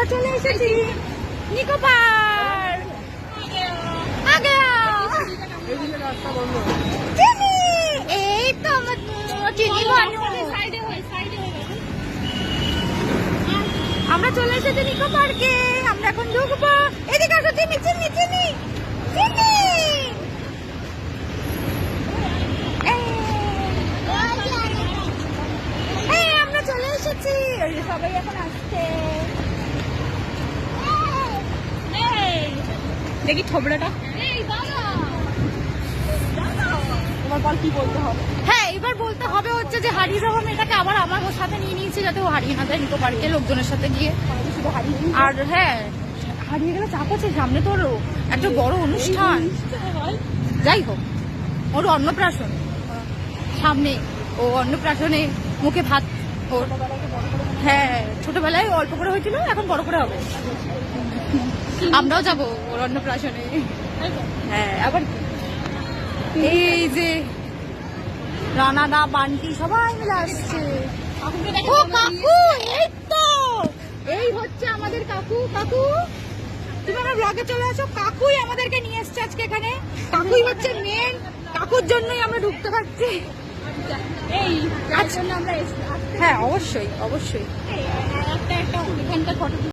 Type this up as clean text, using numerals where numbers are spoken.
আমরা চলে এসেছি নিকো পার্ক। আগে চিনি, এই তো আমার চিনি বানু। আমরা চলে এসেছি নিকো পার্কে। আমরা এখন ঢুকবো। এদিকে আসো চিনি চিনি চিনি চিনি। আমরা চলে এসেছি। ওই যে সবাই এখন আসছে। দেখি থবড়াটা। এবার কি বলতে হবে? হ্যাঁ, এবার বলতে হবে হচ্ছে যে হারিয়ে যাওয়া মেয়েটাকে আবার আমার সাথে নিয়ে নিয়েছি, যাতে ও হারিয়ে না যায় নিকো পার্কে লোকজনের সাথে গিয়ে। আর হ্যাঁ, হারিয়ে গেলে চাপ আছে, সামনে তো ওর একটা বড় অনুষ্ঠান। যাই হোক, ওর অন্নপ্রাশন সামনে। ও অন্নপ্রাশনে মুখে ভাত। ওর হ্যাঁ, ছোটবেলায় অল্প করে হয়েছিল, এখন বড় করে হবে। আমরাও যাবো ওর অন্নপ্রাশনে। হ্যাঁ, আবার এই যে রানাদা বান্টি সবাই মিলে আসছে। ও কাকু, এই তো এই হচ্ছে আমাদের কাকু। কাকু, তুমি আমার ব্লগে চলে আসো। কাকুই আমাদেরকে নিয়ে এসছে আজকে এখানে। কাকুই হচ্ছে মেন। কাকুর জন্যই আমরা ঢুকতে পারছি। এই জন্য আমরা হ্যাঁ, অবশ্যই অবশ্যই একটা এখানকার ফটো